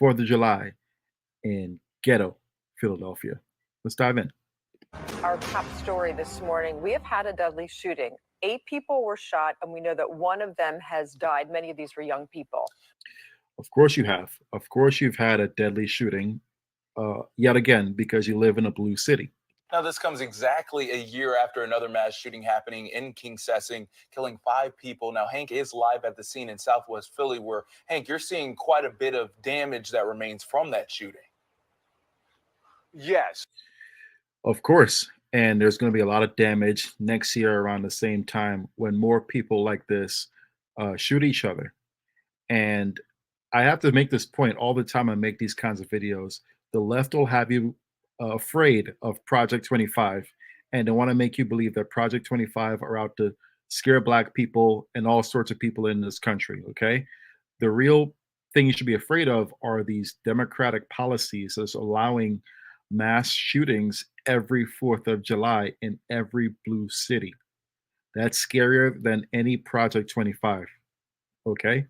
4th of July in ghetto Philadelphia. Let's dive in. Our top story this morning, we have had a deadly shooting. 8 people were shot, and we know that one of them has died. Many of these were young people. Of course you have. Of course you've had a deadly shooting yet again because you live in a blue city. Now, this comes exactly a year after another mass shooting happening in Kingsessing, killing 5 people. Now, Hank is live at the scene in Southwest Philly, where, Hank, you're seeing quite a bit of damage that remains from that shooting. Yes. Of course. And there's going to be a lot of damage next year around the same time when more people like this shoot each other. And I have to make this point all the time I make these kinds of videos. The left will have you afraid of Project 25, and they want to make you believe that Project 25 are out to scare black people and all sorts of people in this country. Okay. The real thing you should be afraid of are these democratic policies that's allowing mass shootings every 4th of July in every blue city. That's scarier than any Project 25. Okay.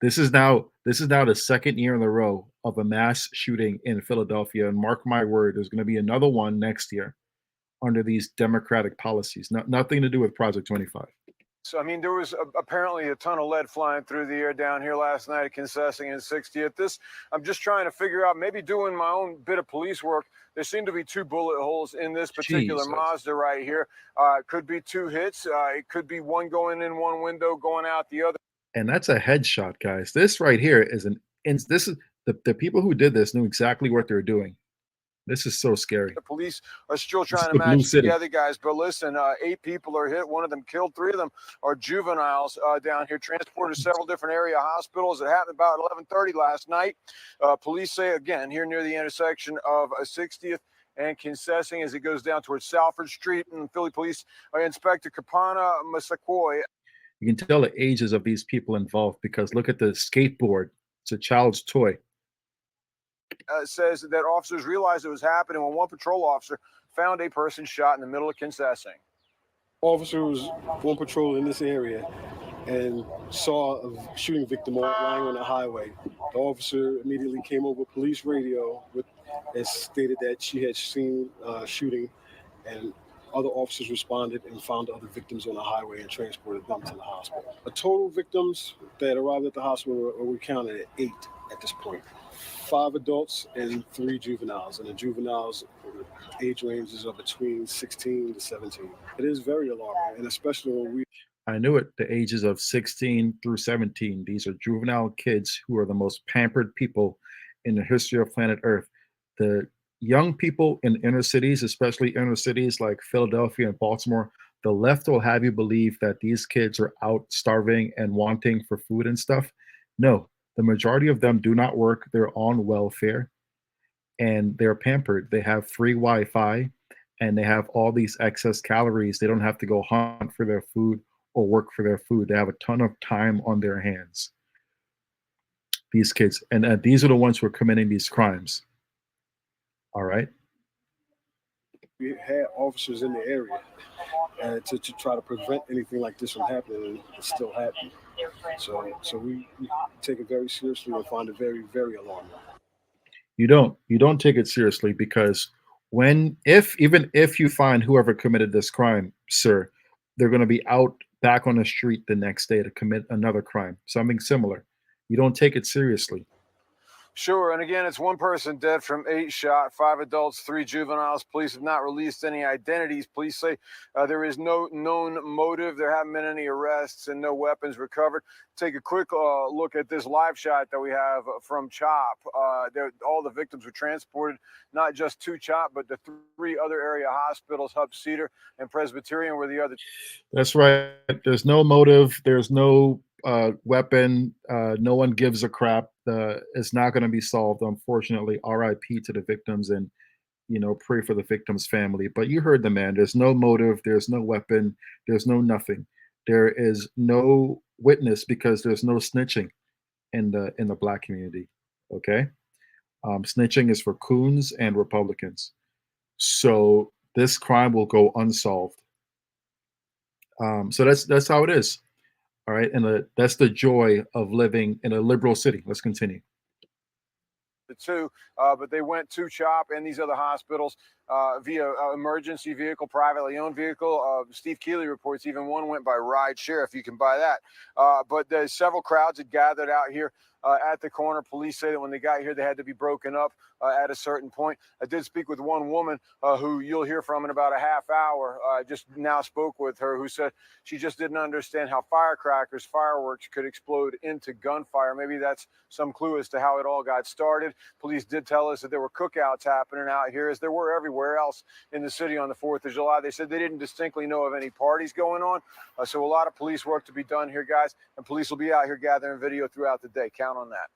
This is now the second year in a row of a mass shooting in Philadelphia, and mark my word, there's going to be another one next year under these democratic policies. Nothing to do with Project 25. So, I mean, there was apparently a ton of lead flying through the air down here last night at Kingsessing and 60th. I'm just trying to figure out, maybe doing my own bit of police work. There seem to be 2 bullet holes in this particular Jesus. Mazda right here. It could be 2 hits. It could be one going in one window, going out the other. And that's a headshot, guys. This right here is this is the people who did this knew exactly what they're doing. This is so scary. The police are still This is trying to the blue match city. together, guys. But listen, 8 people are hit. One of them killed. 3 of them are juveniles down here, transported to several different area hospitals. It happened about 11:30 last night. Police say, again, here near the intersection of 60th and Kingsessing as it goes down towards Salford Street. And Philly Police Inspector Kapana Masakoi. You can tell the ages of these people involved because look at the skateboard. It's a child's toy. Says that officers realized it was happening when one patrol officer found a person shot in the middle of Kingsessing. Officers on patrol in this area and saw a shooting victim lying on the highway. The officer immediately came over police radio and stated that she had seen shooting, and other officers responded and found the other victims on the highway and transported them to the hospital. The total victims that arrived at the hospital were counted at 8 at this point. 5 adults and 3 juveniles, and the juveniles age ranges are between 16 to 17. It is very alarming, and especially when I knew it. The ages of 16 through 17. These are juvenile kids who are the most pampered people in the history of planet Earth. The young people in inner cities, especially inner cities like Philadelphia and Baltimore, the left will have you believe that these kids are out starving and wanting for food and stuff. No, the majority of them do not work. They're on welfare and they're pampered. They have free Wi-Fi and they have all these excess calories. They don't have to go hunt for their food or work for their food. They have a ton of time on their hands. These kids, and these are the ones who are committing these crimes. All right. we had officers in the area to try to prevent anything like this from happening, and it's still happening. So we take it very seriously and find it very, very alarming. You don't take it seriously because even if you find whoever committed this crime, sir, they're going to be out back on the street the next day to commit another crime, something similar. You don't take it seriously. Sure, and again, it's 1 person dead from 8 shot, 5 adults, 3 juveniles. Police have not released any identities. Police say there is no known motive. There haven't been any arrests and no weapons recovered. Take a quick look at this live shot that we have from CHOP. All the victims were transported, not just to CHOP, but the 3 other area hospitals, Hub Cedar and Presbyterian, where the other. That's right. There's no motive. There's no weapon. No one gives a crap. It's not going to be solved, unfortunately. RIP to the victims, and pray for the victim's family. But you heard the man. There's no motive. There's no weapon. There's no nothing. There is no witness because there's no snitching in the black community. Okay, snitching is for coons and Republicans. So this crime will go unsolved. So that's how it is. All right, and that's the joy of living in a liberal city. Let's continue. two, but they went to CHOP and these other hospitals via emergency vehicle, privately owned vehicle. Steve Keeley reports even one went by ride share, if you can buy that. But there's several crowds had gathered out here at the corner. Police say that when they got here, they had to be broken up at a certain point. I did speak with one woman who you'll hear from in about a half hour. I just now spoke with her, who said she just didn't understand how firecrackers, fireworks could explode into gunfire. Maybe that's some clue as to how it all got started. Police did tell us that there were cookouts happening out here, as there were everywhere else in the city on the 4th of July. They said they didn't distinctly know of any parties going on. So a lot of police work to be done here, guys, and police will be out here gathering video throughout the day. Count on that.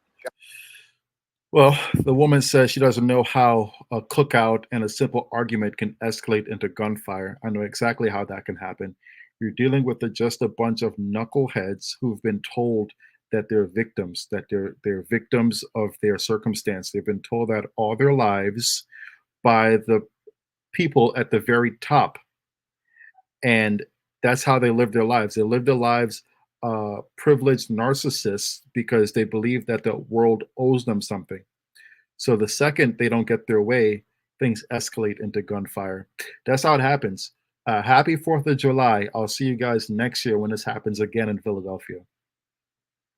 Well, the woman says she doesn't know how a cookout and a simple argument can escalate into gunfire. I know exactly how that can happen. You're dealing with just a bunch of knuckleheads who've been told that they're victims, that they're victims of their circumstance. They've been told that all their lives by the people at the very top, and that's how they live their lives. They live their lives privileged narcissists because they believe that the world owes them something. So the second they don't get their way, things escalate into gunfire. That's how it happens. Happy 4th of July. I'll see you guys next year when this happens again in Philadelphia.